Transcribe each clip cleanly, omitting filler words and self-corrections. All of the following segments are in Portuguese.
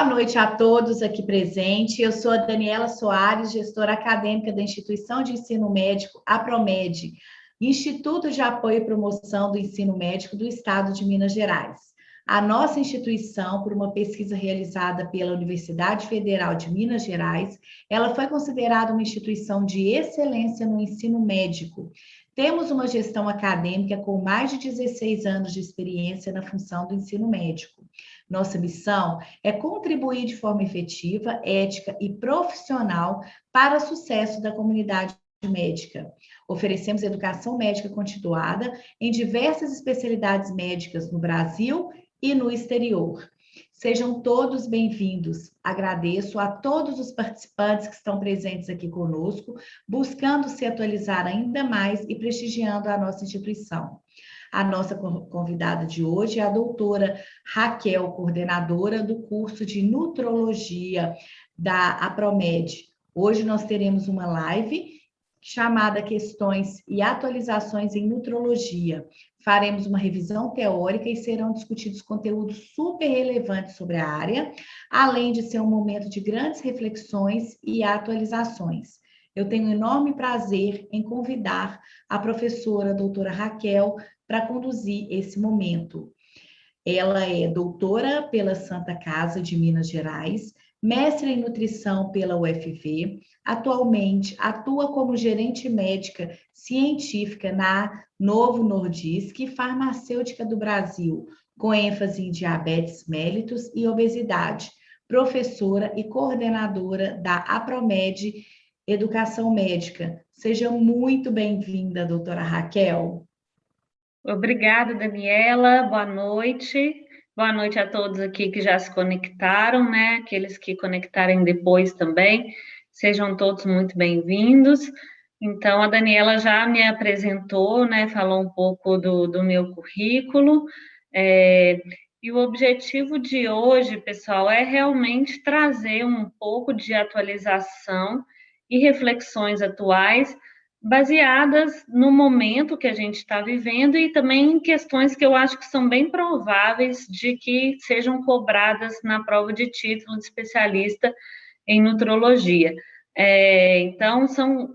Boa noite a todos aqui presentes. Eu sou a Daniela Soares, gestora acadêmica da Instituição de Ensino Médico, APROMED, Instituto de Apoio e Promoção do Ensino Médico do Estado de Minas Gerais. A nossa instituição, por uma pesquisa realizada pela Universidade Federal de Minas Gerais, ela foi considerada uma instituição de excelência no ensino médico. Temos uma gestão acadêmica com mais de 16 anos de experiência na função do ensino médico. Nossa missão é contribuir de forma efetiva, ética e profissional para o sucesso da comunidade médica. Oferecemos educação médica continuada em diversas especialidades médicas no Brasil e no exterior. Sejam todos bem-vindos. Agradeço a todos os participantes que estão presentes aqui conosco, buscando se atualizar ainda mais e prestigiando a nossa instituição. A nossa convidada de hoje é a doutora Raquel, coordenadora do curso de Nutrologia da APROMED. Hoje nós teremos uma live chamada Questões e Atualizações em Nutrologia. Faremos uma revisão teórica e serão discutidos conteúdos super relevantes sobre a área, além de ser um momento de grandes reflexões e atualizações. Eu tenho um enorme prazer em convidar a professora doutora Raquel para conduzir esse momento. Ela é doutora pela Santa Casa de Minas Gerais, mestre em nutrição pela UFV, atualmente atua como gerente médica científica na Novo Nordisk, farmacêutica do Brasil, com ênfase em diabetes mellitus e obesidade, professora e coordenadora da APROMED Educação Médica. Seja muito bem-vinda, doutora Raquel. Obrigada, Daniela. Boa noite. Boa noite a todos aqui que já se conectaram, né? Aqueles que conectarem depois também. Sejam todos muito bem-vindos. Então, a Daniela já me apresentou, né? Falou um pouco do meu currículo. E o objetivo de hoje, pessoal, é realmente trazer um pouco de atualização e reflexões atuais baseadas no momento que a gente está vivendo e também em questões que eu acho que são bem prováveis de que sejam cobradas na prova de título de especialista em nutrologia. Então,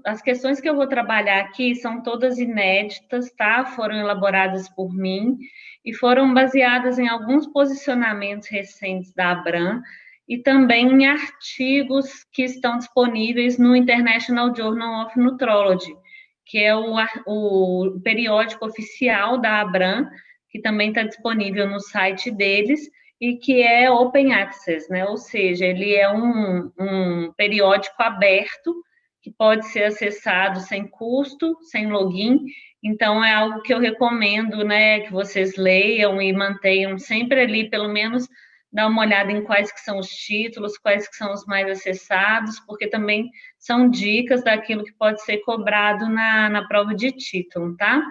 as questões que eu vou trabalhar aqui são todas inéditas, tá? Foram elaboradas por mim e foram baseadas em alguns posicionamentos recentes da Abram e também em artigos que estão disponíveis no International Journal of Nutrology, que é o periódico oficial da Abram, que também está disponível no site deles, e que é open access, né? Ou seja, ele é um periódico aberto, que pode ser acessado sem custo, sem login. Então, é algo que eu recomendo, né, que vocês leiam e mantenham sempre ali, pelo menos, dar uma olhada em quais que são os títulos, quais que são os mais acessados, porque também são dicas daquilo que pode ser cobrado na prova de título, tá?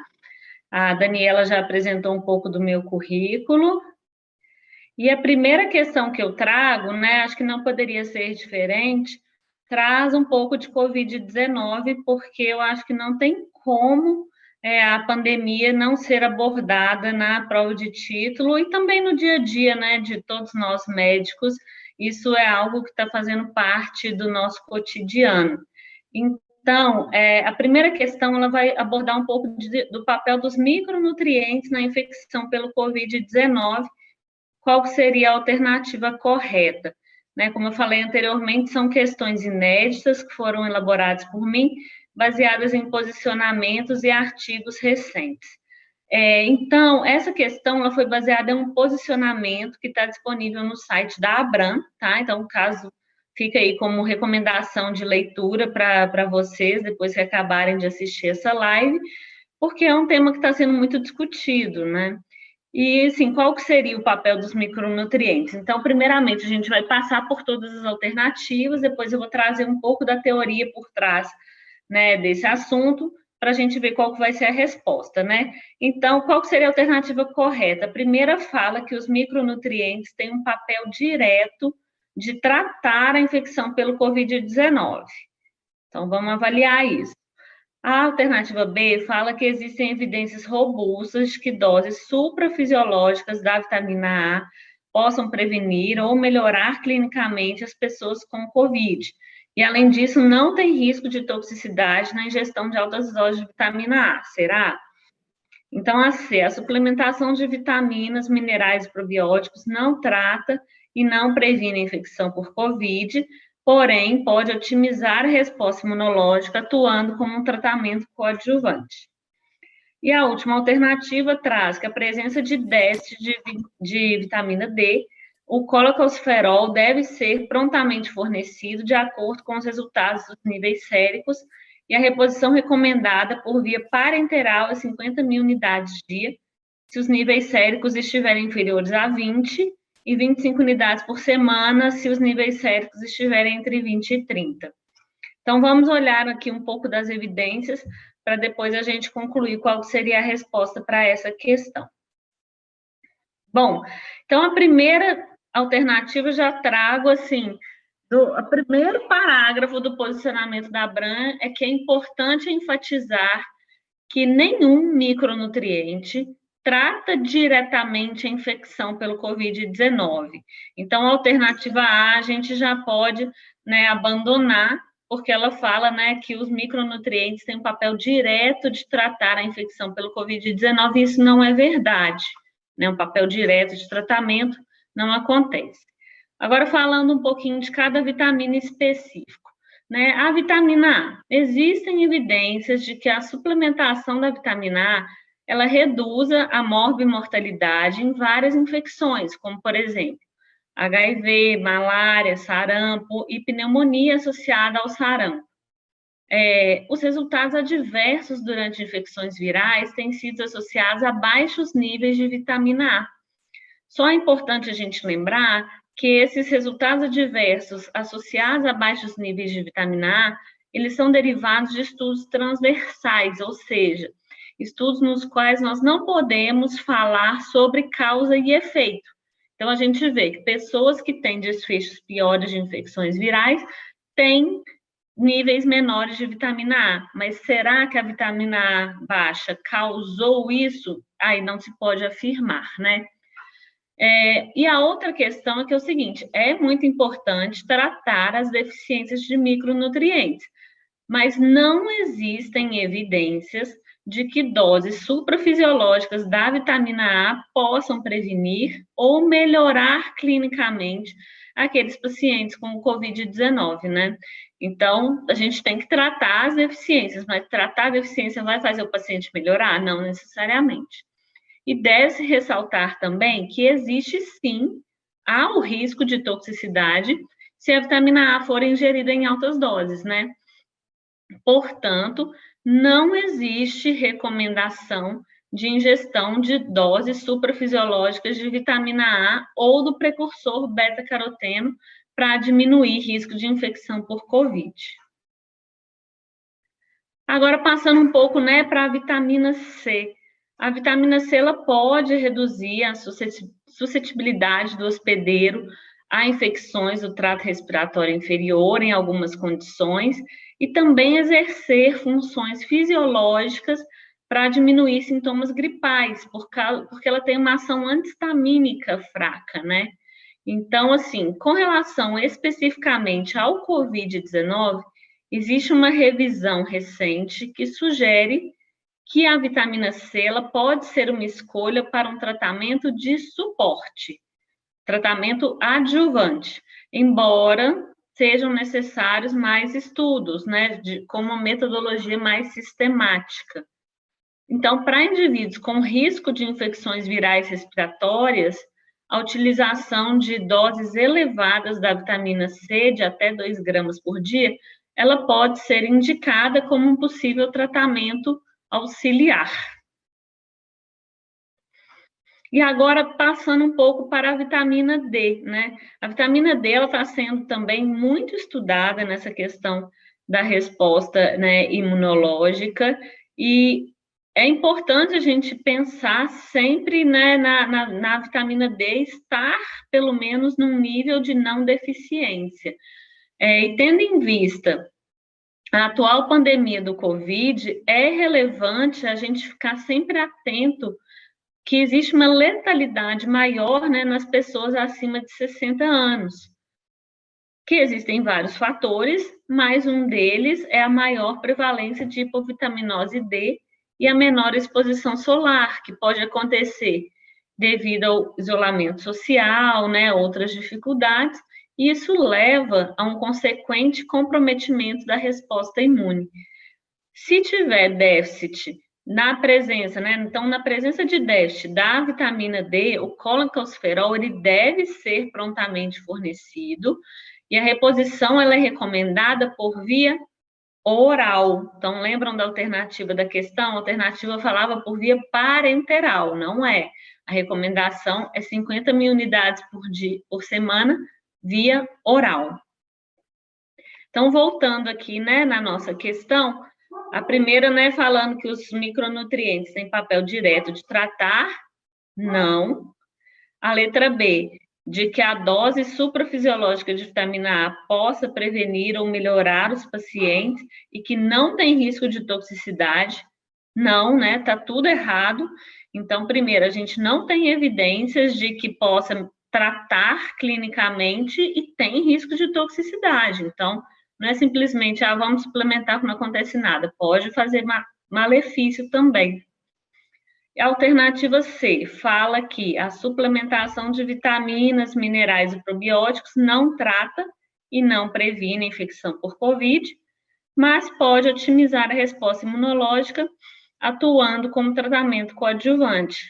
A Daniela já apresentou um pouco do meu currículo. E a primeira questão que eu trago, né, acho que não poderia ser diferente, traz um pouco de Covid-19, porque eu acho que não tem como a pandemia não ser abordada na prova de título e também no dia a dia, né, de todos nós médicos. Isso é algo que está fazendo parte do nosso cotidiano. Então, a primeira questão, ela vai abordar um pouco do papel dos micronutrientes na infecção pelo Covid-19, qual seria a alternativa correta. Né? Como eu falei anteriormente, são questões inéditas que foram elaboradas por mim, baseadas em posicionamentos e artigos recentes. Então, essa questão ela foi baseada em um posicionamento que está disponível no site da Abram, tá? Então, caso fica aí como recomendação de leitura para vocês, depois que acabarem de assistir essa live, porque é um tema que está sendo muito discutido, né? E, assim, qual que seria o papel dos micronutrientes? Então, primeiramente, a gente vai passar por todas as alternativas, depois eu vou trazer um pouco da teoria por trás, né, desse assunto, para a gente ver qual que vai ser a resposta, né? Então, qual que seria a alternativa correta? A primeira fala que os micronutrientes têm um papel direto de tratar a infecção pelo Covid-19. Então, vamos avaliar isso. A alternativa B fala que existem evidências robustas de que doses suprafisiológicas da vitamina A possam prevenir ou melhorar clinicamente as pessoas com COVID. E, além disso, não tem risco de toxicidade na ingestão de altas doses de vitamina A, será? Então, a C, a suplementação de vitaminas, minerais e probióticos não trata e não previne a infecção por COVID, porém, pode otimizar a resposta imunológica atuando como um tratamento coadjuvante. E a última alternativa traz que a presença de déficit de vitamina D, o colecalciferol deve ser prontamente fornecido de acordo com os resultados dos níveis séricos e a reposição recomendada por via parenteral é 50.000 unidades dia, se os níveis séricos estiverem inferiores a 20, e 25 unidades por semana, se os níveis séricos estiverem entre 20 e 30. Então, vamos olhar aqui um pouco das evidências, para depois a gente concluir qual seria a resposta para essa questão. Bom, então a primeira alternativa eu já trago, assim, o primeiro parágrafo do posicionamento da Abram é que é importante enfatizar que nenhum micronutriente trata diretamente a infecção pelo Covid-19. Então, a alternativa A, a gente já pode, né, abandonar, porque ela fala, né, que os micronutrientes têm um papel direto de tratar a infecção pelo Covid-19, e isso não é verdade, né, um papel direto de tratamento não acontece. Agora, falando um pouquinho de cada vitamina específico, né, a vitamina A, existem evidências de que a suplementação da vitamina A, ela reduza a morbimortalidade em várias infecções, como, por exemplo, HIV, malária, sarampo e pneumonia associada ao sarampo. Os resultados adversos durante infecções virais têm sido associados a baixos níveis de vitamina A. Só é importante a gente lembrar que esses resultados adversos associados a baixos níveis de vitamina A, eles são derivados de estudos transversais, ou seja, estudos nos quais nós não podemos falar sobre causa e efeito. Então, a gente vê que pessoas que têm desfechos piores de infecções virais têm níveis menores de vitamina A. Mas será que a vitamina A baixa causou isso? Aí não se pode afirmar, né? E a outra questão é que é o seguinte, é muito importante tratar as deficiências de micronutrientes, mas não existem evidências de que doses suprafisiológicas da vitamina A possam prevenir ou melhorar clinicamente aqueles pacientes com o Covid-19, né? Então, a gente tem que tratar as deficiências, mas tratar a deficiência vai fazer o paciente melhorar? Não necessariamente. E deve-se ressaltar também que existe, sim, há o risco de toxicidade se a vitamina A for ingerida em altas doses, né? Portanto, não existe recomendação de ingestão de doses suprafisiológicas de vitamina A ou do precursor beta-caroteno para diminuir risco de infecção por COVID. Agora, passando um pouco, né, para a vitamina C. A vitamina C ela pode reduzir a suscetibilidade do hospedeiro a infecções do trato respiratório inferior em algumas condições e também exercer funções fisiológicas para diminuir sintomas gripais, porque ela tem uma ação antihistamínica fraca, né? Então, assim, com relação especificamente ao COVID-19, existe uma revisão recente que sugere que a vitamina C ela pode ser uma escolha para um tratamento de suporte, tratamento adjuvante, embora sejam necessários mais estudos, né, com uma metodologia mais sistemática. Então, para indivíduos com risco de infecções virais respiratórias, a utilização de doses elevadas da vitamina C, de até 2 gramas por dia, ela pode ser indicada como um possível tratamento auxiliar. E agora, passando um pouco para a vitamina D, né? A vitamina D, ela está sendo também muito estudada nessa questão da resposta, né, imunológica, e é importante a gente pensar sempre, né, na vitamina D estar, pelo menos, num nível de não deficiência. E tendo em vista a atual pandemia do Covid, é relevante a gente ficar sempre atento que existe uma letalidade maior, né, nas pessoas acima de 60 anos. Que existem vários fatores, mas um deles é a maior prevalência de hipovitaminose D e a menor exposição solar, que pode acontecer devido ao isolamento social, né, outras dificuldades, e isso leva a um consequente comprometimento da resposta imune. Se tiver déficit na presença, né, então na presença de déficit da vitamina D, o colencalciferol, ele deve ser prontamente fornecido, e a reposição ela é recomendada por via oral. Então, lembram da alternativa da questão? A alternativa falava por via parenteral, não é. A recomendação é 50 mil unidades por semana via oral. Então, voltando aqui, né, na nossa questão, a primeira, né, falando que os micronutrientes têm papel direto de tratar, não. A letra B, de que a dose suprafisiológica de vitamina A possa prevenir ou melhorar os pacientes e que não tem risco de toxicidade. Não, né? Tá tudo errado. Então, primeiro, a gente não tem evidências de que possa tratar clinicamente e tem risco de toxicidade. Então, não é simplesmente, vamos suplementar que não acontece nada. Pode fazer malefício também. A alternativa C fala que a suplementação de vitaminas, minerais e probióticos não trata e não previne a infecção por COVID, mas pode otimizar a resposta imunológica atuando como tratamento coadjuvante.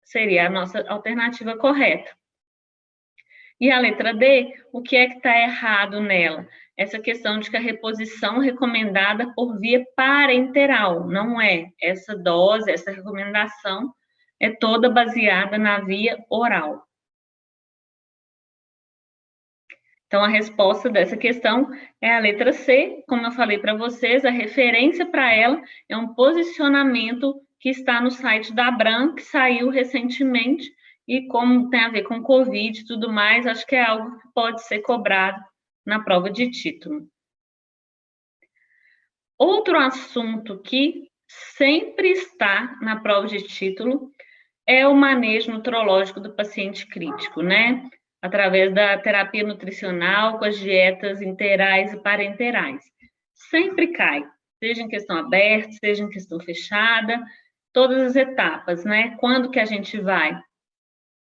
Seria a nossa alternativa correta. E a letra D, o que é que está errado nela? Essa questão de que a reposição recomendada por via parenteral, não é. Essa dose, essa recomendação é toda baseada na via oral. Então, a resposta dessa questão é a letra C. Como eu falei para vocês, a referência para ela é um posicionamento que está no site da Abram, que saiu recentemente, e como tem a ver com Covid e tudo mais, acho que é algo que pode ser cobrado na prova de título. Outro assunto que sempre está na prova de título é o manejo nutrológico do paciente crítico, né? Através da terapia nutricional com as dietas interais e parenterais. Sempre cai, seja em questão aberta, seja em questão fechada, todas as etapas, né? Quando que a gente vai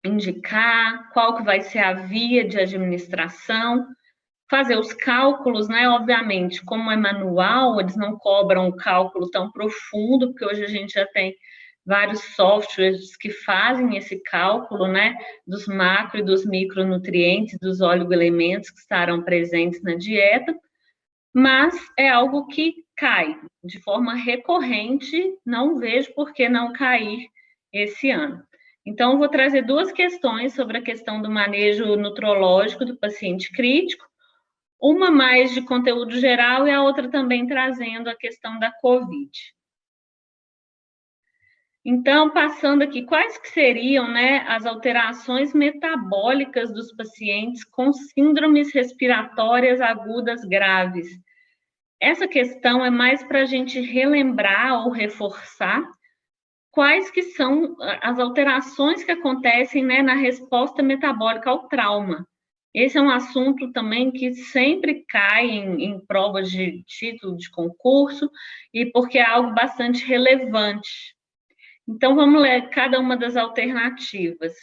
indicar, qual que vai ser a via de administração, fazer os cálculos, né? Obviamente, como é manual, eles não cobram um cálculo tão profundo, porque hoje a gente já tem vários softwares que fazem esse cálculo, né? Dos macro e dos micronutrientes, dos oligoelementos que estarão presentes na dieta, mas é algo que cai de forma recorrente, não vejo por que não cair esse ano. Então, vou trazer duas questões sobre a questão do manejo nutrológico do paciente crítico, uma mais de conteúdo geral e a outra também trazendo a questão da COVID. Então, passando aqui, quais que seriam, né, as alterações metabólicas dos pacientes com síndromes respiratórias agudas graves? Essa questão é mais para a gente relembrar ou reforçar quais que são as alterações que acontecem, né, na resposta metabólica ao trauma. Esse é um assunto também que sempre cai em provas de título de concurso e porque é algo bastante relevante. Então, vamos ler cada uma das alternativas.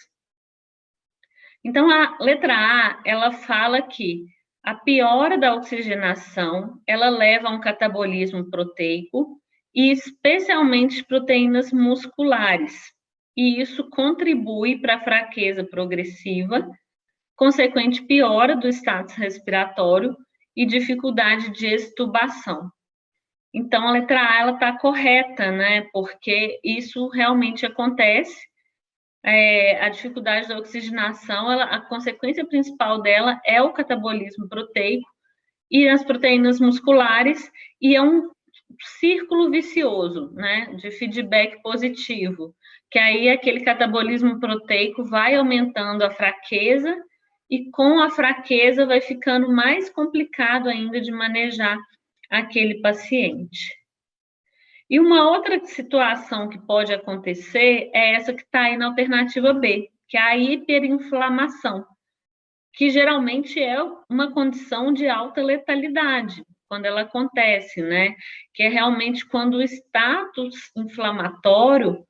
Então, a letra A, ela fala que a piora da oxigenação, ela leva a um catabolismo proteico e especialmente proteínas musculares. E isso contribui para a fraqueza progressiva, consequente piora do status respiratório e dificuldade de extubação. Então, a letra A, ela está correta, né? Porque isso realmente acontece. A dificuldade da oxigenação, a consequência principal dela é o catabolismo proteico e as proteínas musculares, e é um círculo vicioso, né, de feedback positivo, que aí aquele catabolismo proteico vai aumentando a fraqueza, e com a fraqueza vai ficando mais complicado ainda de manejar aquele paciente. E uma outra situação que pode acontecer é essa que está aí na alternativa B, que é a hiperinflamação, que geralmente é uma condição de alta letalidade, quando ela acontece, né? Que é realmente quando o status inflamatório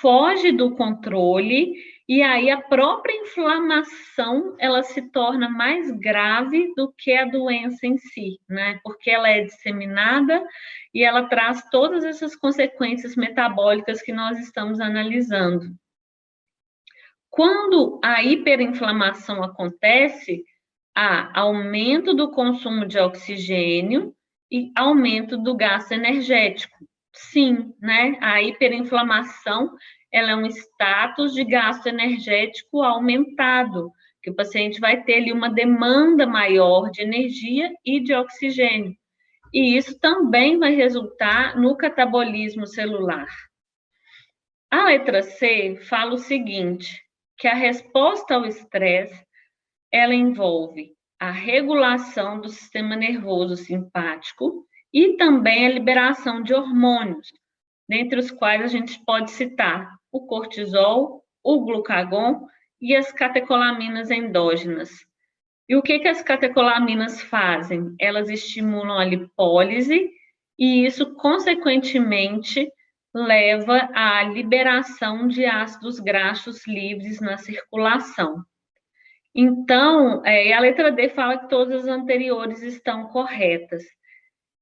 foge do controle e aí a própria inflamação ela se torna mais grave do que a doença em si, né? Porque ela é disseminada e ela traz todas essas consequências metabólicas que nós estamos analisando. Quando a hiperinflamação acontece, há aumento do consumo de oxigênio e aumento do gasto energético. Sim, né? A hiperinflamação, ela é um status de gasto energético aumentado, que o paciente vai ter ali uma demanda maior de energia e de oxigênio. E isso também vai resultar no catabolismo celular. A letra C fala o seguinte, que a resposta ao estresse, ela envolve a regulação do sistema nervoso simpático e também a liberação de hormônios, dentre os quais a gente pode citar o cortisol, o glucagon e as catecolaminas endógenas. E o que as catecolaminas fazem? Elas estimulam a lipólise e isso, consequentemente, leva à liberação de ácidos graxos livres na circulação. Então, a letra D fala que todas as anteriores estão corretas.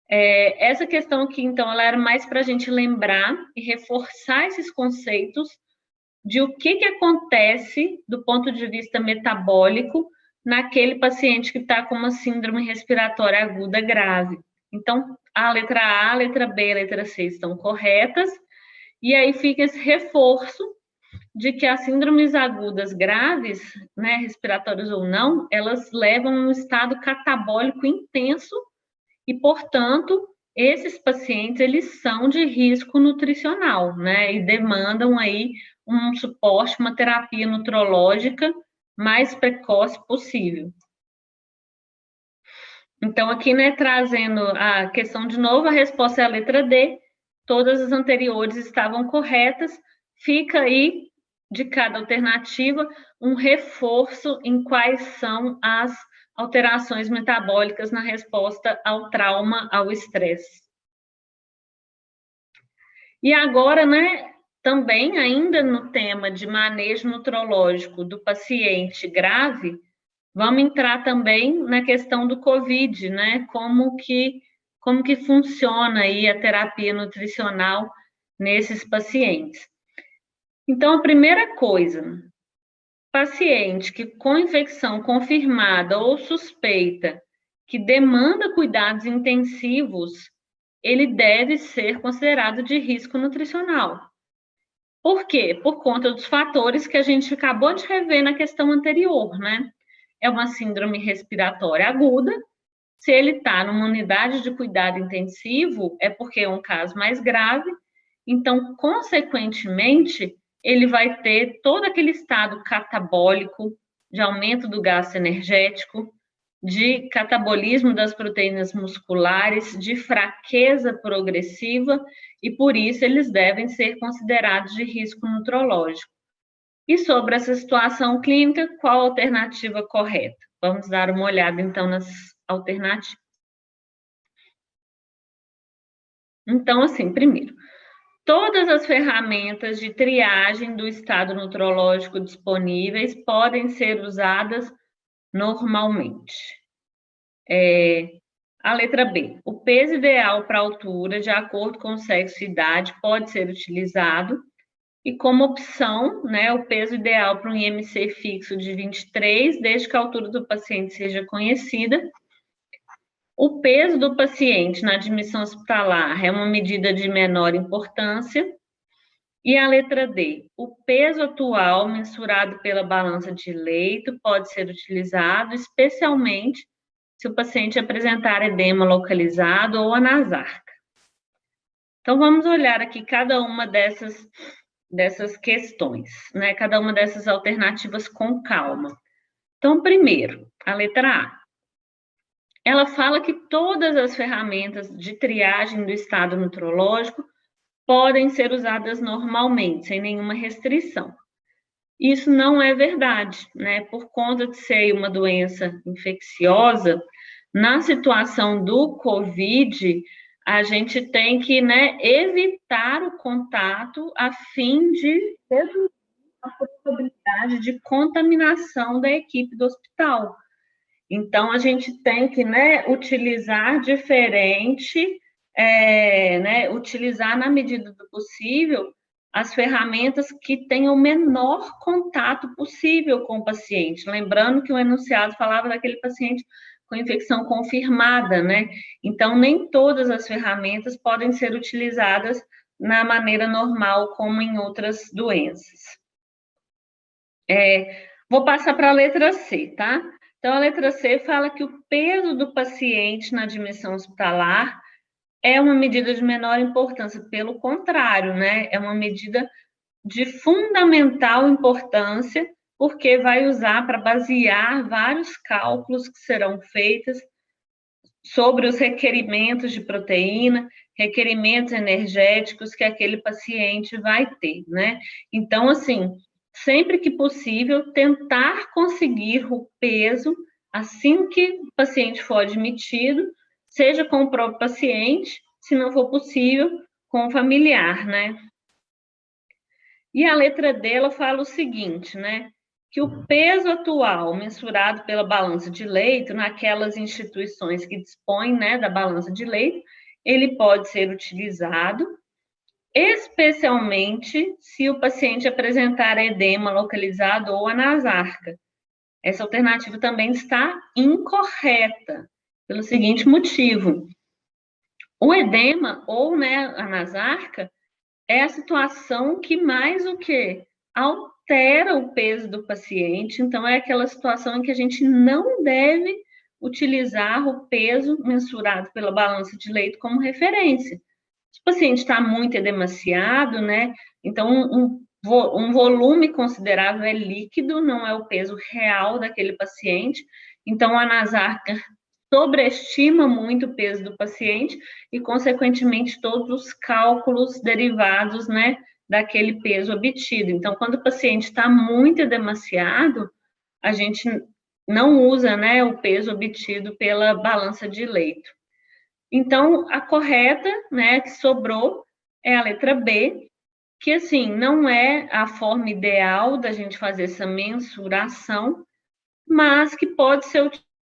Essa questão aqui, então, ela era mais para a gente lembrar e reforçar esses conceitos de o que acontece do ponto de vista metabólico naquele paciente que está com uma síndrome respiratória aguda grave. Então, a letra A, a letra B e a letra C estão corretas, e aí fica esse reforço de que as síndromes agudas graves, né, respiratórias ou não, elas levam a um estado catabólico intenso e, portanto, esses pacientes, eles são de risco nutricional, né, e demandam aí um suporte, uma terapia nutrológica mais precoce possível. Então, aqui, né, trazendo a questão de novo, a resposta é a letra D, todas as anteriores estavam corretas, fica aí, de cada alternativa, um reforço em quais são as alterações metabólicas na resposta ao trauma, ao estresse. E agora, né, também ainda no tema de manejo nutrológico do paciente grave, vamos entrar também na questão do COVID, né? Como que funciona aí a terapia nutricional nesses pacientes. Então, a primeira coisa, paciente que com infecção confirmada ou suspeita que demanda cuidados intensivos, ele deve ser considerado de risco nutricional. Por quê? Por conta dos fatores que a gente acabou de rever na questão anterior, né? É uma síndrome respiratória aguda. Se ele está numa unidade de cuidado intensivo, é porque é um caso mais grave. Então, consequentemente, ele vai ter todo aquele estado catabólico, de aumento do gasto energético, de catabolismo das proteínas musculares, de fraqueza progressiva, e por isso eles devem ser considerados de risco nutrológico. E sobre essa situação clínica, qual a alternativa correta? Vamos dar uma olhada, então, nas alternativas. Então, assim, primeiro, todas as ferramentas de triagem do estado nutrológico disponíveis podem ser usadas normalmente. A letra B, o peso ideal para a altura, de acordo com o sexo e idade, pode ser utilizado. E como opção, né, o peso ideal para um IMC fixo de 23, desde que a altura do paciente seja conhecida. O peso do paciente na admissão hospitalar é uma medida de menor importância. E a letra D, o peso atual mensurado pela balança de leito pode ser utilizado, especialmente se o paciente apresentar edema localizado ou anasarca. Então, vamos olhar aqui cada uma dessas questões, né? Cada uma dessas alternativas com calma. Então, primeiro, a letra A. Ela fala que todas as ferramentas de triagem do estado nutrológico podem ser usadas normalmente, sem nenhuma restrição. Isso não é verdade, né? Por conta de ser uma doença infecciosa, na situação do COVID, a gente tem que, né, evitar o contato a fim de reduzir a probabilidade de contaminação da equipe do hospital. Então, a gente tem que, né, utilizar utilizar na medida do possível as ferramentas que tenham o menor contato possível com o paciente. Lembrando que o enunciado falava daquele paciente com infecção confirmada, né? Então, nem todas as ferramentas podem ser utilizadas na maneira normal, como em outras doenças. Vou passar para a letra C, tá? Então, a letra C fala que o peso do paciente na admissão hospitalar é uma medida de menor importância. Pelo contrário, né? É uma medida de fundamental importância, porque vai usar para basear vários cálculos que serão feitos sobre os requerimentos de proteína, requerimentos energéticos que aquele paciente vai ter, né? Então, assim, sempre que possível, tentar conseguir o peso assim que o paciente for admitido, seja com o próprio paciente, se não for possível, com o familiar, né? E a letra dela fala o seguinte, né? Que o peso atual, mensurado pela balança de leito, naquelas instituições que dispõem, né, da balança de leito, ele pode ser utilizado, especialmente se o paciente apresentar edema localizado ou anasarca. Essa alternativa também está incorreta, pelo seguinte motivo. O edema ou, né, anasarca é a situação que mais o quê? Altera o peso do paciente, então é aquela situação em que a gente não deve utilizar o peso mensurado pela balança de leito como referência. Se o paciente está muito edemaciado, né? Então um volume considerável é líquido, não é o peso real daquele paciente. Então a anasarca sobreestima muito o peso do paciente e, consequentemente, todos os cálculos derivados, né, daquele peso obtido. Então, quando o paciente está muito edemaciado, a gente não usa, né, o peso obtido pela balança de leito. Então, a correta, né, que sobrou é a letra B, que, assim, não é a forma ideal da gente fazer essa mensuração, mas que pode ser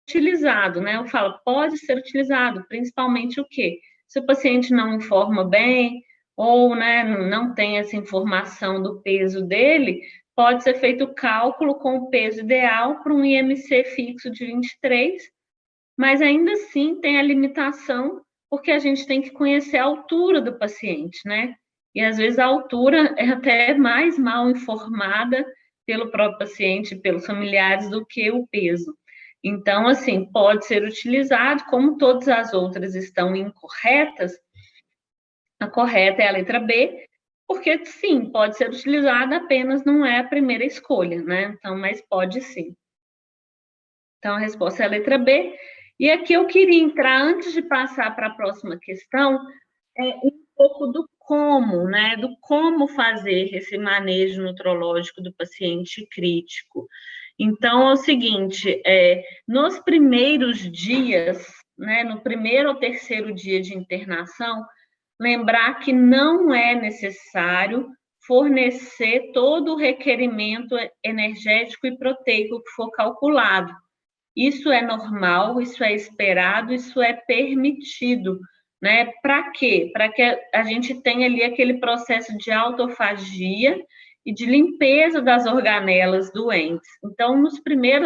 utilizado, né? Eu falo, pode ser utilizado, principalmente o quê? Se o paciente não informa bem, ou, né, não tem essa informação do peso dele, pode ser feito o cálculo com o peso ideal para um IMC fixo de 23, mas ainda assim tem a limitação, porque a gente tem que conhecer a altura do paciente, né? E às vezes a altura é até mais mal informada pelo próprio paciente, pelos familiares, do que o peso. Então, assim, pode ser utilizado, como todas as outras estão incorretas, a correta é a letra B, porque sim, pode ser utilizada, apenas não é a primeira escolha, né? Então, mas pode sim. Então, a resposta é a letra B. E aqui eu queria entrar, antes de passar para a próxima questão, um pouco do como, né? Do como fazer esse manejo nutrológico do paciente crítico. Então, é o seguinte, nos primeiros dias, né, no primeiro ou terceiro dia de internação, lembrar que não é necessário fornecer todo o requerimento energético e proteico que for calculado. Isso é normal, isso é esperado, isso é permitido, né? Para quê? Para que a gente tenha ali aquele processo de autofagia e de limpeza das organelas doentes. Então,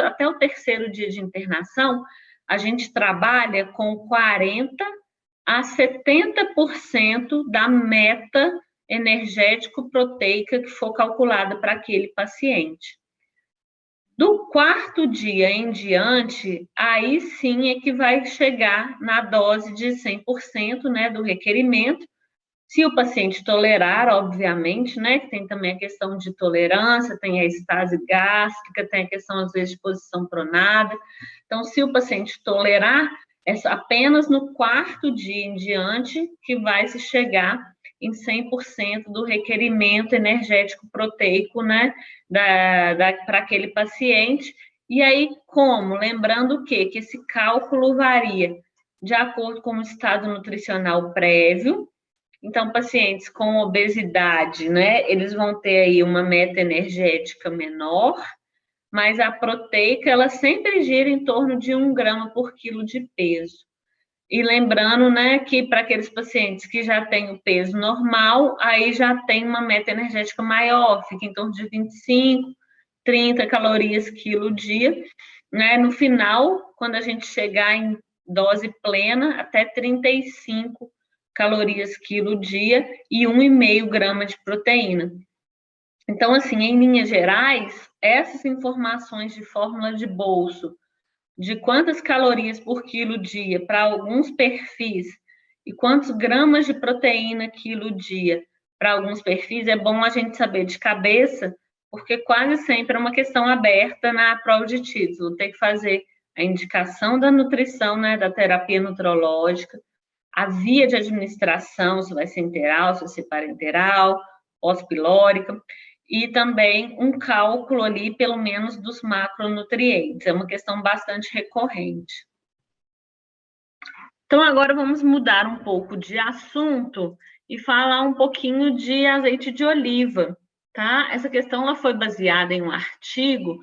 até o terceiro dia de internação, a gente trabalha com 40% a 70% da meta energético-proteica que for calculada para aquele paciente. Do quarto dia em diante, aí sim é que vai chegar na dose de 100%, né, do requerimento. Se o paciente tolerar, obviamente, né, que tem também a questão de tolerância, tem a estase gástrica, tem a questão, às vezes, de posição pronada. Então, se o paciente tolerar, é apenas no quarto dia em diante que vai se chegar em 100% do requerimento energético proteico, né, para aquele paciente. E aí, como? Lembrando o quê? Que esse cálculo varia de acordo com o estado nutricional prévio. Então, pacientes com obesidade, né, eles vão ter aí uma meta energética menor, mas a proteica, ela sempre gira em torno de 1 grama por quilo de peso. E lembrando, né, que para aqueles pacientes que já têm o peso normal, aí já tem uma meta energética maior, fica em torno de 25, 30 calorias quilo dia, né? No final, quando a gente chegar em dose plena, até 35 calorias quilo dia e 1,5 grama de proteína. Então, assim, em linhas gerais, essas informações de fórmula de bolso, de quantas calorias por quilo dia para alguns perfis e quantos gramas de proteína quilo dia para alguns perfis, é bom a gente saber de cabeça, porque quase sempre é uma questão aberta na prova de título. Tem que fazer a indicação da nutrição, né, da terapia nutrológica, a via de administração, se vai ser interal, se vai ser parenteral, pós-pilórica, e também um cálculo ali, pelo menos, dos macronutrientes. É uma questão bastante recorrente. Então, agora vamos mudar um pouco de assunto e falar um pouquinho de azeite de oliva, tá? Essa questão ela foi baseada em um artigo,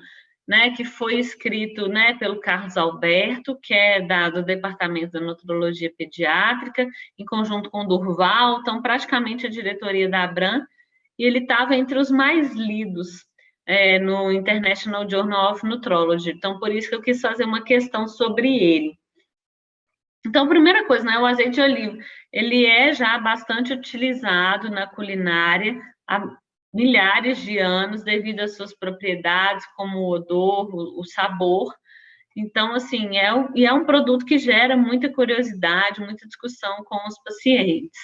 né, que foi escrito, né, pelo Carlos Alberto, que é do Departamento da Nutrologia Pediátrica, em conjunto com o Durval, então praticamente a diretoria da Abram, e ele estava entre os mais lidos no International Journal of Nutrology. Então, por isso que eu quis fazer uma questão sobre ele. Então, primeira coisa, né, o azeite de oliva, ele é já bastante utilizado na culinária há milhares de anos, devido às suas propriedades, como o odor, o sabor. Então, assim, é um produto que gera muita curiosidade, muita discussão com os pacientes.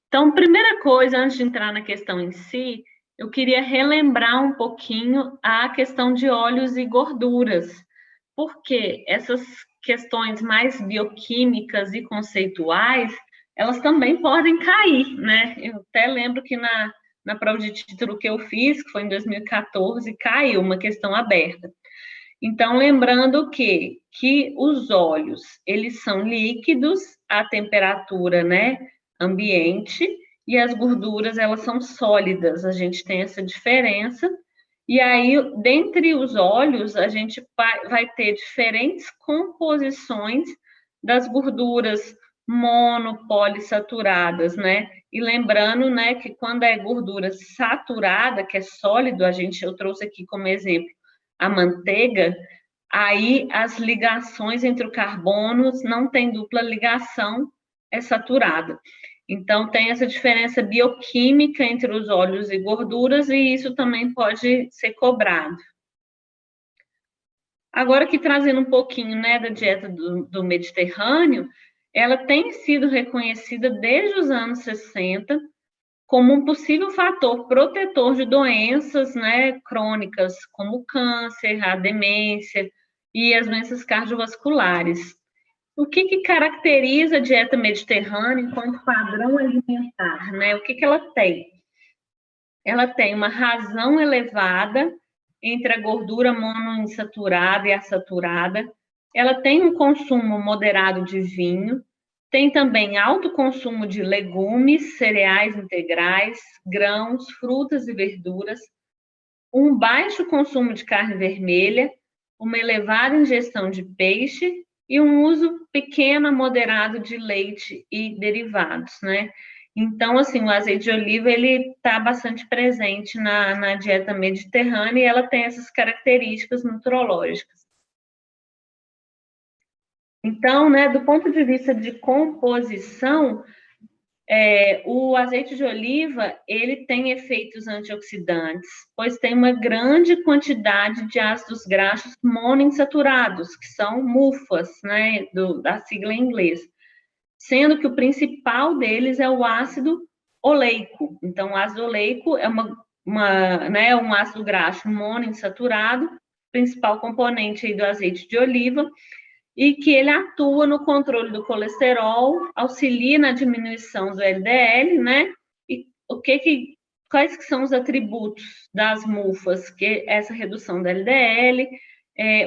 Então, primeira coisa, antes de entrar na questão em si, eu queria relembrar um pouquinho a questão de óleos e gorduras, porque essas questões mais bioquímicas e conceituais, elas também podem cair, né? Eu até lembro que na prova de título que eu fiz, que foi em 2014, caiu uma questão aberta. Então, lembrando que os óleos, eles são líquidos à temperatura, né, ambiente, e as gorduras, elas são sólidas, a gente tem essa diferença. E aí, dentre os óleos, a gente vai ter diferentes composições das gorduras monopolissaturadas, né? E lembrando, né, que quando é gordura saturada, que é sólido, eu trouxe aqui como exemplo a manteiga, aí as ligações entre os carbonos não tem dupla ligação, é saturada. Então, tem essa diferença bioquímica entre os óleos e gorduras, e isso também pode ser cobrado. Agora, aqui trazendo um pouquinho, né, da dieta do Mediterrâneo, ela tem sido reconhecida desde os anos 60 como um possível fator protetor de doenças, né, crônicas, como o câncer, a demência e as doenças cardiovasculares. O que caracteriza a dieta mediterrânea enquanto padrão alimentar, né? O que ela tem? Ela tem uma razão elevada entre a gordura monoinsaturada e a saturada. Ela tem um consumo moderado de vinho. Tem também alto consumo de legumes, cereais integrais, grãos, frutas e verduras. Um baixo consumo de carne vermelha. Uma elevada ingestão de peixe e um uso pequeno a moderado de leite e derivados, né? Então, assim, o azeite de oliva, ele está bastante presente na dieta mediterrânea e ela tem essas características nutrológicas. Então, né, do ponto de vista de composição, o azeite de oliva, ele tem efeitos antioxidantes, pois tem uma grande quantidade de ácidos graxos monoinsaturados, que são MUFAs, né, da sigla em inglês, sendo que o principal deles é o ácido oleico. Então, o ácido oleico é um ácido graxo monoinsaturado, principal componente aí do azeite de oliva, e que ele atua no controle do colesterol, auxilia na diminuição do LDL, né? E quais que são os atributos das mufas? Que essa redução do LDL,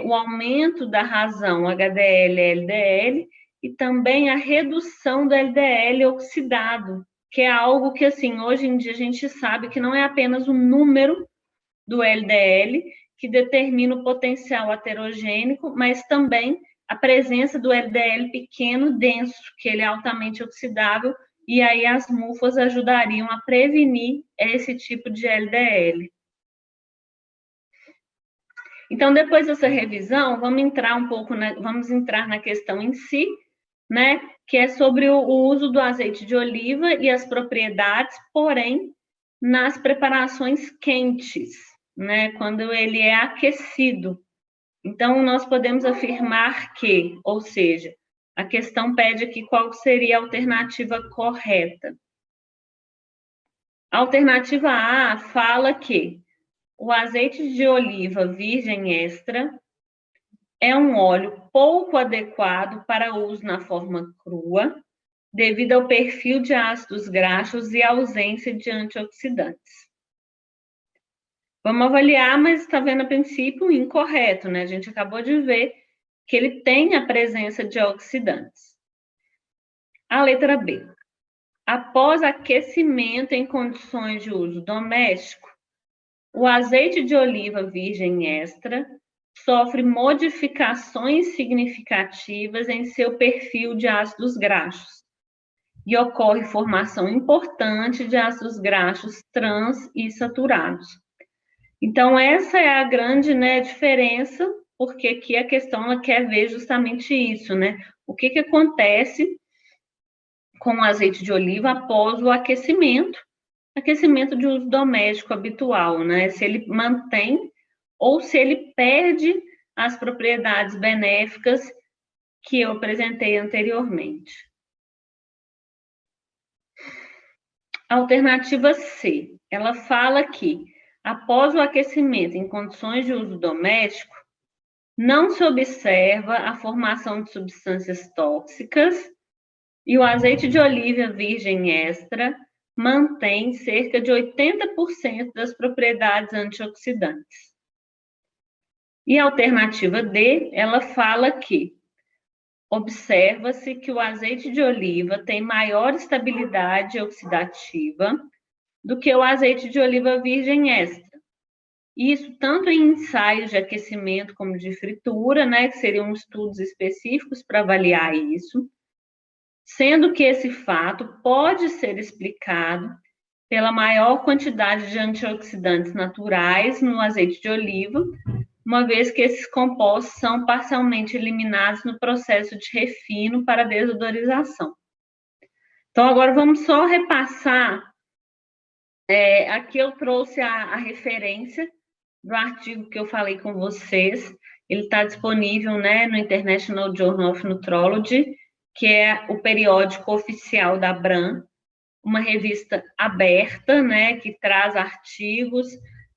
o aumento da razão HDL-LDL e também a redução do LDL oxidado, que é algo que, assim, hoje em dia a gente sabe que não é apenas o número do LDL que determina o potencial aterogênico, mas também a presença do LDL pequeno denso, que ele é altamente oxidável, e aí as mufas ajudariam a prevenir esse tipo de LDL. Então, depois dessa revisão, vamos entrar na questão em si, né, que é sobre o uso do azeite de oliva e as propriedades, porém, nas preparações quentes, né, quando ele é aquecido. Então, nós podemos afirmar que, ou seja, a questão pede aqui qual seria a alternativa correta. A alternativa A fala que o azeite de oliva virgem extra é um óleo pouco adequado para uso na forma crua, devido ao perfil de ácidos graxos e ausência de antioxidantes. Vamos avaliar, mas está vendo a princípio incorreto, né? A gente acabou de ver que ele tem a presença de oxidantes. A letra B. Após aquecimento em condições de uso doméstico, o azeite de oliva virgem extra sofre modificações significativas em seu perfil de ácidos graxos e ocorre formação importante de ácidos graxos trans e saturados. Então, essa é a grande, né, diferença, porque aqui a questão ela quer ver justamente isso, né? O que acontece com o azeite de oliva após o aquecimento de uso doméstico habitual, né? Se ele mantém ou se ele perde as propriedades benéficas que eu apresentei anteriormente. Alternativa C, ela fala que, após o aquecimento em condições de uso doméstico, não se observa a formação de substâncias tóxicas e o azeite de oliva virgem extra mantém cerca de 80% das propriedades antioxidantes. E a alternativa D, ela fala que observa-se que o azeite de oliva tem maior estabilidade oxidativa do que o azeite de oliva virgem extra. Isso tanto em ensaios de aquecimento como de fritura, né, que seriam estudos específicos para avaliar isso, sendo que esse fato pode ser explicado pela maior quantidade de antioxidantes naturais no azeite de oliva, uma vez que esses compostos são parcialmente eliminados no processo de refino para desodorização. Então, agora vamos só repassar. Aqui eu trouxe a referência do artigo que eu falei com vocês. Ele está disponível, né, no International Journal of Nutrology, que é o periódico oficial da ABRAM, uma revista aberta, né, que traz artigos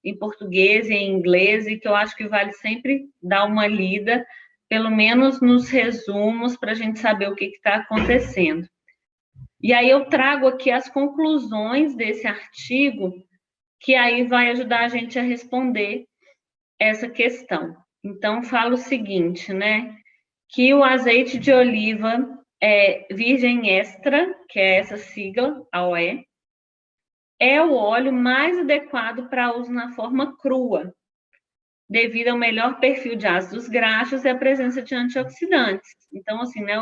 em português e em inglês, e que eu acho que vale sempre dar uma lida, pelo menos nos resumos, para a gente saber o que está acontecendo. E aí eu trago aqui as conclusões desse artigo, que aí vai ajudar a gente a responder essa questão. Então, fala o seguinte, né, que o azeite de oliva virgem extra, que é essa sigla, AOE, é o óleo mais adequado para uso na forma crua, devido ao melhor perfil de ácidos graxos e a presença de antioxidantes. Então, assim, né,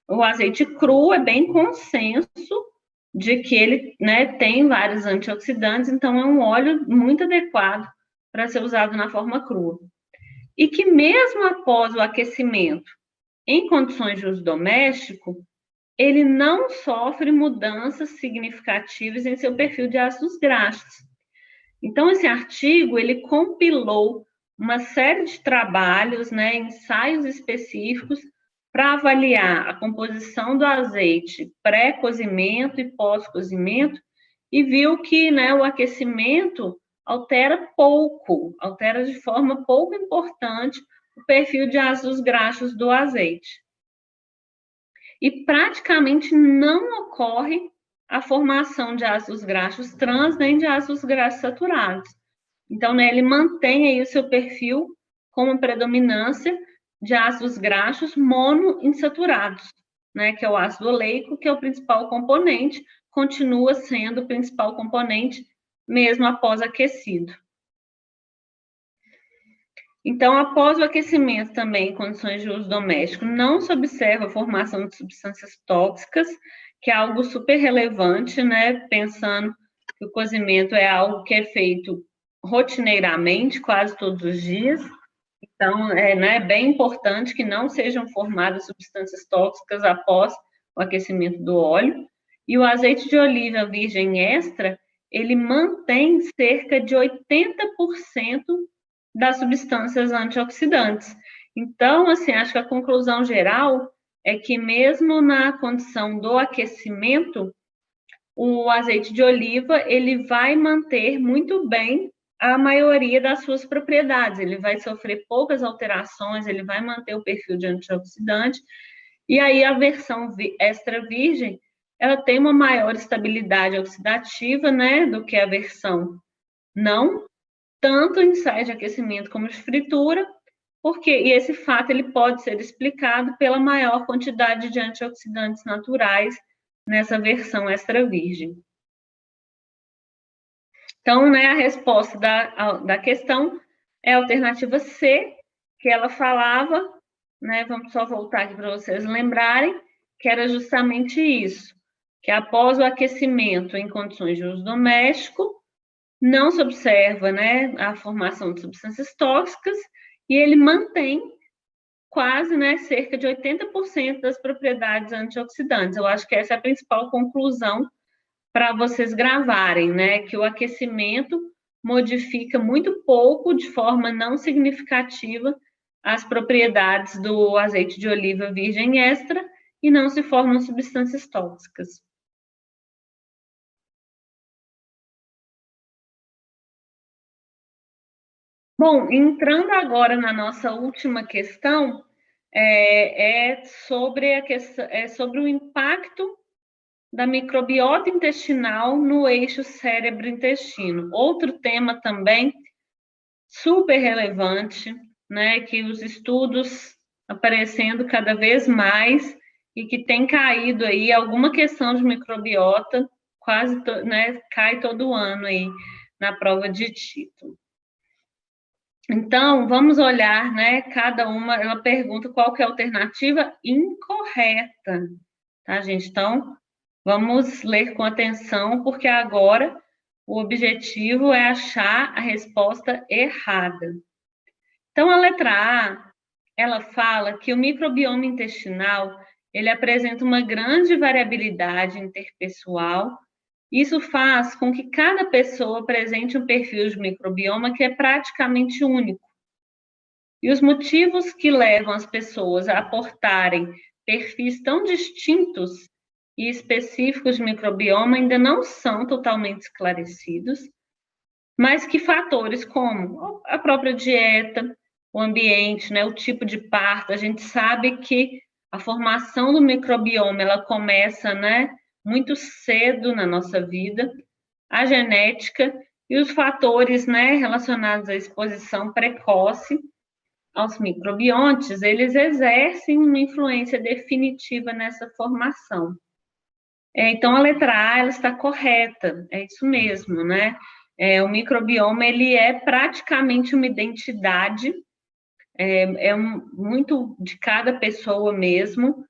o azeite cru é bem consenso de que ele, né, tem vários antioxidantes, então é um óleo muito adequado para ser usado na forma crua. E que mesmo após o aquecimento, em condições de uso doméstico, ele não sofre mudanças significativas em seu perfil de ácidos graxos. Então, esse artigo, ele compilou uma série de trabalhos, né, ensaios específicos, para avaliar a composição do azeite pré-cozimento e pós-cozimento, e viu que, né, o aquecimento altera de forma pouco importante o perfil de ácidos graxos do azeite. E praticamente não ocorre a formação de ácidos graxos trans nem de ácidos graxos saturados. Então, né, ele mantém aí o seu perfil com uma predominância de ácidos graxos monoinsaturados, né, que é o ácido oleico, que é o principal componente, continua sendo o principal componente mesmo após aquecido. Então, após o aquecimento também em condições de uso doméstico, não se observa a formação de substâncias tóxicas, que é algo super relevante, né, pensando que o cozimento é algo que é feito rotineiramente, quase todos os dias. Então, né, bem importante que não sejam formadas substâncias tóxicas após o aquecimento do óleo. E o azeite de oliva virgem extra, ele mantém cerca de 80% das substâncias antioxidantes. Então, assim, acho que a conclusão geral é que mesmo na condição do aquecimento, o azeite de oliva, ele vai manter muito bem a maioria das suas propriedades, ele vai sofrer poucas alterações, ele vai manter o perfil de antioxidante, e aí a versão extra virgem, ela tem uma maior estabilidade oxidativa, né, do que a versão não, tanto em sais de aquecimento como de fritura, e esse fato ele pode ser explicado pela maior quantidade de antioxidantes naturais nessa versão extra virgem. Então, né, a resposta da questão é a alternativa C, que ela falava, né, vamos só voltar aqui para vocês lembrarem, que era justamente isso, que após o aquecimento em condições de uso doméstico, não se observa, né, a formação de substâncias tóxicas e ele mantém quase, né, cerca de 80% das propriedades antioxidantes. Eu acho que essa é a principal conclusão para vocês gravarem, né, que o aquecimento modifica muito pouco, de forma não significativa, as propriedades do azeite de oliva virgem extra e não se formam substâncias tóxicas. Bom, entrando agora na nossa última questão, sobre o impacto da microbiota intestinal no eixo cérebro-intestino. Outro tema também super relevante, né, que os estudos aparecendo cada vez mais e que tem caído aí alguma questão de microbiota, né, cai todo ano aí na prova de título. Então, vamos olhar, né, cada uma, ela pergunta qual que é a alternativa incorreta, tá, gente? Então, vamos ler com atenção, porque agora o objetivo é achar a resposta errada. Então, a letra A, ela fala que o microbioma intestinal, ele apresenta uma grande variabilidade interpessoal. Isso faz com que cada pessoa apresente um perfil de microbioma que é praticamente único. E os motivos que levam as pessoas a aportarem perfis tão distintos e específicos de microbioma ainda não são totalmente esclarecidos, mas que fatores como a própria dieta, o ambiente, né, o tipo de parto, a gente sabe que a formação do microbioma ela começa, né, muito cedo na nossa vida, a genética e os fatores, né, relacionados à exposição precoce aos microbiontes, eles exercem uma influência definitiva nessa formação. Então, a letra A, ela está correta, é isso mesmo, né? O microbioma, ele é praticamente uma identidade, muito de cada pessoa mesmo,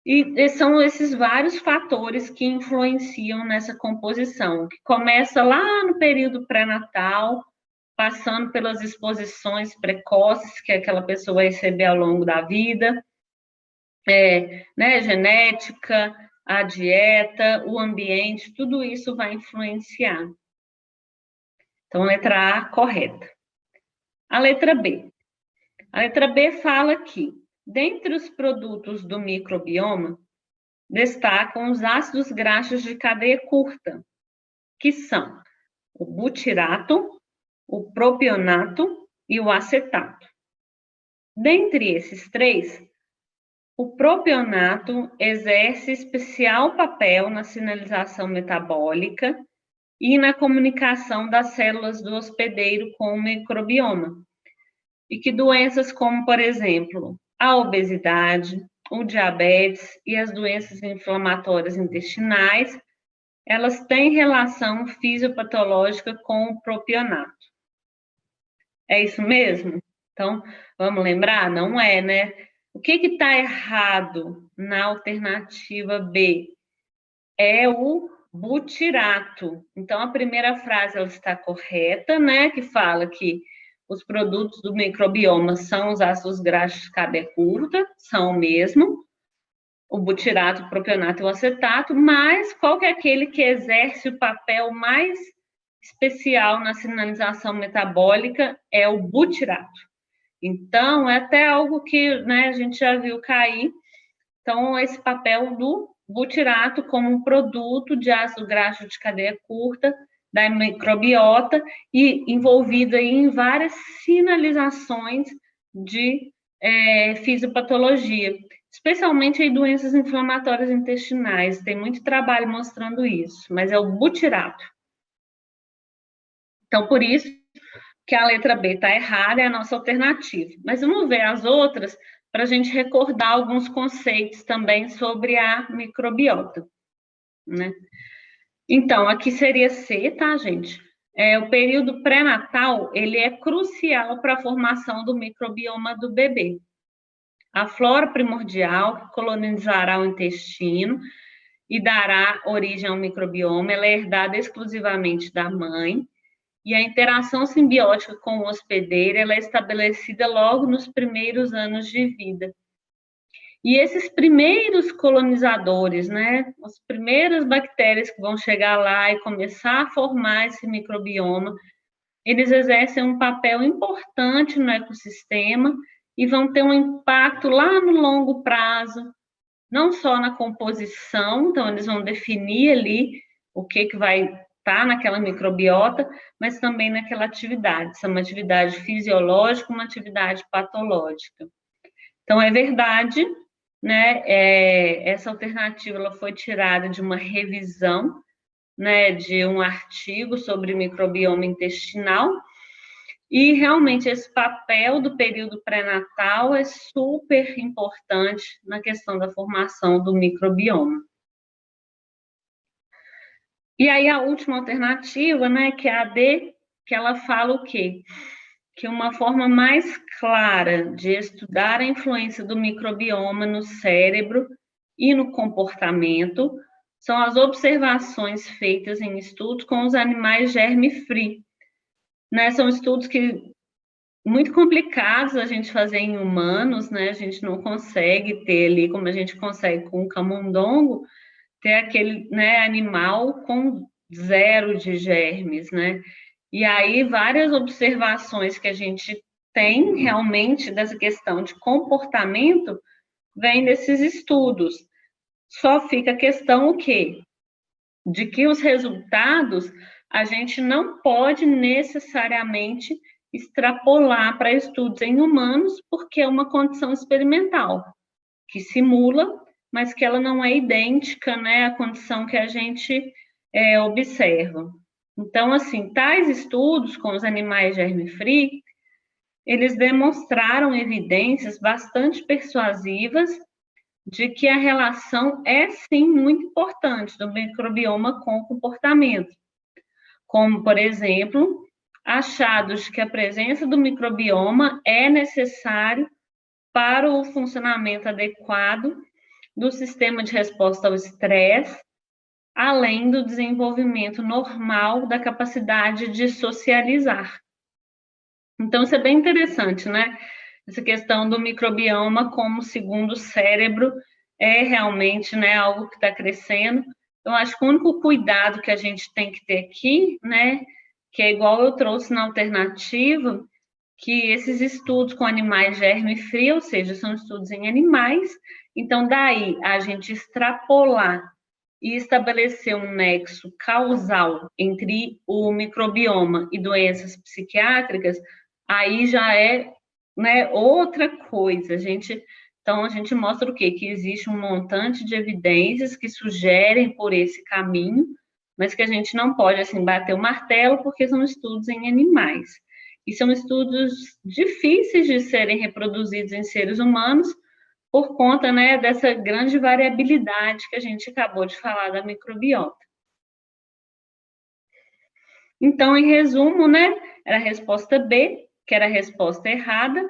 e são esses vários fatores que influenciam nessa composição, que começa lá no período pré-natal, passando pelas exposições precoces que aquela pessoa vai receber ao longo da vida, né, genética, a dieta, o ambiente, tudo isso vai influenciar. Então, letra A, correta. A letra B. A letra B fala que, dentre os produtos do microbioma, destacam os ácidos graxos de cadeia curta, que são o butirato, o propionato e o acetato. Dentre esses três, o propionato exerce especial papel na sinalização metabólica e na comunicação das células do hospedeiro com o microbioma. E que doenças como, por exemplo, a obesidade, o diabetes e as doenças inflamatórias intestinais, elas têm relação fisiopatológica com o propionato. É isso mesmo? Então, vamos lembrar? Não é, né? O que está errado na alternativa B? É o butirato. Então, a primeira frase ela está correta, né? Que fala que os produtos do microbioma são os ácidos graxos de cadeia curta, são o mesmo, o butirato, o propionato e o acetato, mas qual que é aquele que exerce o papel mais especial na sinalização metabólica? É o butirato. Então, é até algo que, né, a gente já viu cair. Então, esse papel do butirato como um produto de ácido graxo de cadeia curta da microbiota e envolvido aí em várias sinalizações de fisiopatologia, especialmente em doenças inflamatórias intestinais. Tem muito trabalho mostrando isso, mas é o butirato. Então, por isso que a letra B está errada, é a nossa alternativa. Mas vamos ver as outras para a gente recordar alguns conceitos também sobre a microbiota, né? Então, aqui seria C, tá, gente? O período pré-natal, ele é crucial para a formação do microbioma do bebê. A flora primordial colonizará o intestino e dará origem ao microbioma, ela é herdada exclusivamente da mãe, e a interação simbiótica com o hospedeiro ela é estabelecida logo nos primeiros anos de vida. E esses primeiros colonizadores, né, as primeiras bactérias que vão chegar lá e começar a formar esse microbioma, eles exercem um papel importante no ecossistema e vão ter um impacto lá no longo prazo, não só na composição, então eles vão definir ali o que vai estar naquela microbiota, mas também naquela atividade, se é uma atividade fisiológica, uma atividade patológica. Então, é verdade, né, essa alternativa ela foi tirada de uma revisão, né, de um artigo sobre microbioma intestinal, e realmente esse papel do período pré-natal é super importante na questão da formação do microbioma. E aí a última alternativa, né, que é a D, que ela fala o quê? Que uma forma mais clara de estudar a influência do microbioma no cérebro e no comportamento são as observações feitas em estudos com os animais germe-free. Né, são estudos que muito complicados a gente fazer em humanos, né? A gente não consegue ter ali, como a gente consegue com o camundongo, ter aquele, né, animal com zero de germes, né? E aí várias observações que a gente tem realmente dessa questão de comportamento vem desses estudos. Só fica a questão o quê? De que os resultados a gente não pode necessariamente extrapolar para estudos em humanos, porque é uma condição experimental, que simula, mas que ela não é idêntica, né, à condição que a gente observa. Então, assim, tais estudos com os animais germe-free, eles demonstraram evidências bastante persuasivas de que a relação é, sim, muito importante do microbioma com o comportamento. Como, por exemplo, achados de que a presença do microbioma é necessário para o funcionamento adequado do sistema de resposta ao estresse, além do desenvolvimento normal da capacidade de socializar. Então, isso é bem interessante, né? Essa questão do microbioma como segundo cérebro é realmente, né, algo que está crescendo. Eu acho que o único cuidado que a gente tem que ter aqui, né, que é igual eu trouxe na alternativa, que esses estudos com animais germe-free, ou seja, são estudos em animais, então daí a gente extrapolar e estabelecer um nexo causal entre o microbioma e doenças psiquiátricas, aí já é né, outra coisa. Então, a gente mostra o quê? Que existe um montante de evidências que sugerem por esse caminho, mas que a gente não pode, assim, bater o martelo, porque são estudos em animais. E são estudos difíceis de serem reproduzidos em seres humanos, por conta, né, dessa grande variabilidade que a gente acabou de falar da microbiota. Então, em resumo, né, era a resposta B, que era a resposta errada.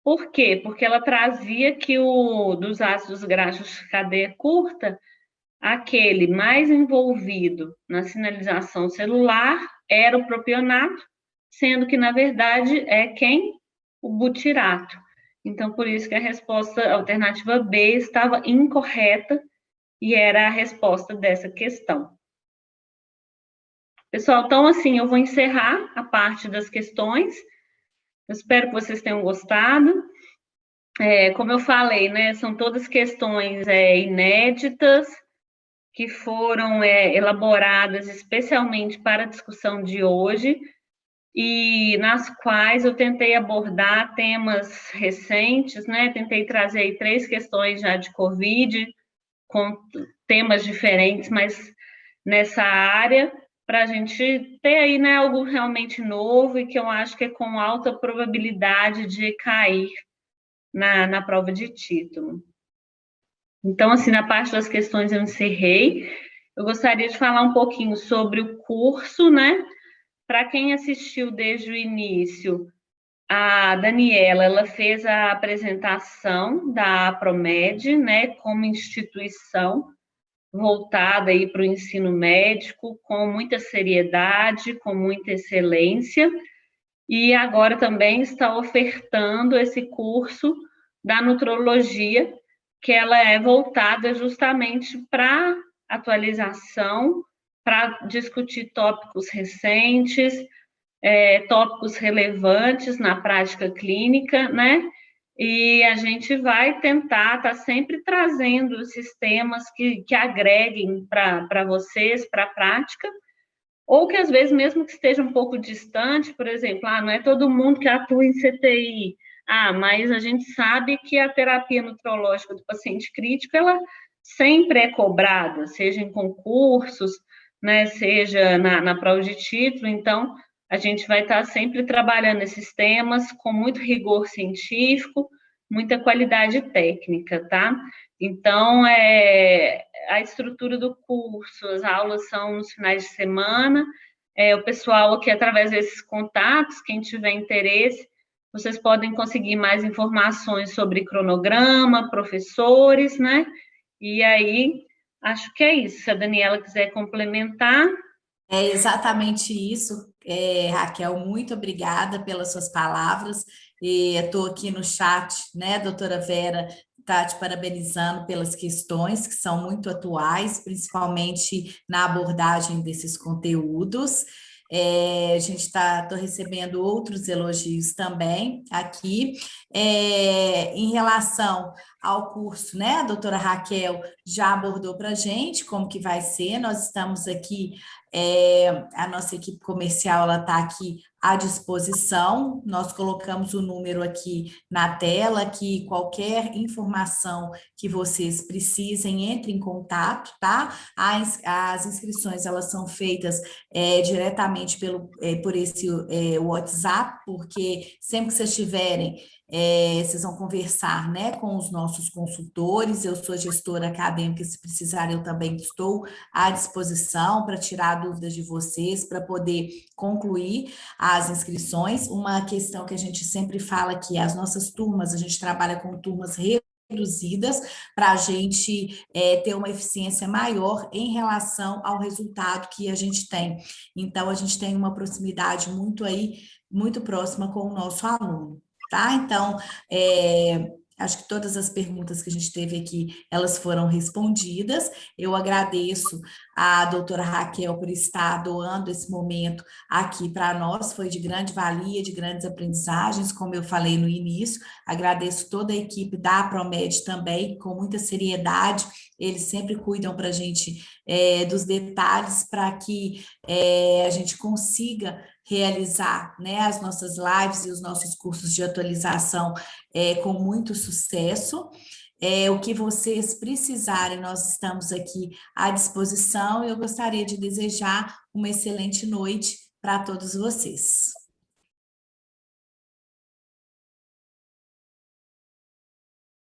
Por quê? Porque ela trazia que dos ácidos graxos de cadeia curta, aquele mais envolvido na sinalização celular era o propionato, sendo que, na verdade, é quem? O butirato. Então, por isso que a resposta a alternativa B estava incorreta e era a resposta dessa questão. Pessoal, então, assim, eu vou encerrar a parte das questões. Eu espero que vocês tenham gostado. Como eu falei, né, são todas questões inéditas, que foram elaboradas especialmente para a discussão de hoje, e nas quais eu tentei abordar temas recentes, né? Tentei trazer aí 3 questões já de Covid, com temas diferentes, mas nessa área, para a gente ter aí, né, algo realmente novo e que eu acho que é com alta probabilidade de cair na prova de título. Então, assim, na parte das questões eu encerrei. Eu gostaria de falar um pouquinho sobre o curso, né? Para quem assistiu desde o início, a Daniela, ela fez a apresentação da Promed, né, como instituição voltada aí para o ensino médico, com muita seriedade, com muita excelência, e agora também está ofertando esse curso da nutrologia, que ela é voltada justamente para atualização, para discutir tópicos recentes, tópicos relevantes na prática clínica, né? E a gente vai tentar estar sempre trazendo sistemas que agreguem para vocês, para a prática, ou que às vezes, mesmo que esteja um pouco distante, por exemplo, não é todo mundo que atua em CTI, mas a gente sabe que a terapia nutrológica do paciente crítico, ela sempre é cobrada, seja em concursos, né, seja na prova de título, então a gente vai estar sempre trabalhando esses temas com muito rigor científico, muita qualidade técnica, tá? Então, a estrutura do curso, as aulas são nos finais de semana, o pessoal aqui, através desses contatos, quem tiver interesse, vocês podem conseguir mais informações sobre cronograma, professores, né? E aí, acho que é isso. Se a Daniela quiser complementar. É exatamente isso, Raquel, muito obrigada pelas suas palavras. Estou aqui no chat, né, doutora Vera, está te parabenizando pelas questões que são muito atuais, principalmente na abordagem desses conteúdos. A gente estou recebendo outros elogios também aqui. Em relação ao curso, né, a doutora Raquel já abordou para a gente como que vai ser, nós estamos aqui. A nossa equipe comercial ela está aqui à disposição. Nós colocamos o número aqui na tela, que qualquer informação que vocês precisem, entre em contato, tá? As inscrições elas são feitas diretamente por esse WhatsApp, porque sempre que vocês tiverem vocês vão conversar, né, com os nossos consultores. Eu sou gestora acadêmica, se precisar, eu também estou à disposição para tirar dúvidas de vocês, para poder concluir as inscrições. Uma questão que a gente sempre fala que as nossas turmas, a gente trabalha com turmas reduzidas para a gente ter uma eficiência maior em relação ao resultado que a gente tem. Então, a gente tem uma proximidade muito próxima com o nosso aluno. Tá? Então, acho que todas as perguntas que a gente teve aqui, elas foram respondidas. Eu agradeço a doutora Raquel por estar doando esse momento aqui para nós, foi de grande valia, de grandes aprendizagens, como eu falei no início. Agradeço toda a equipe da Promed também, com muita seriedade, eles sempre cuidam para a gente dos detalhes, para que a gente consiga realizar, né, as nossas lives e os nossos cursos de atualização com muito sucesso. O que vocês precisarem, nós estamos aqui à disposição. Eu gostaria de desejar uma excelente noite para todos vocês.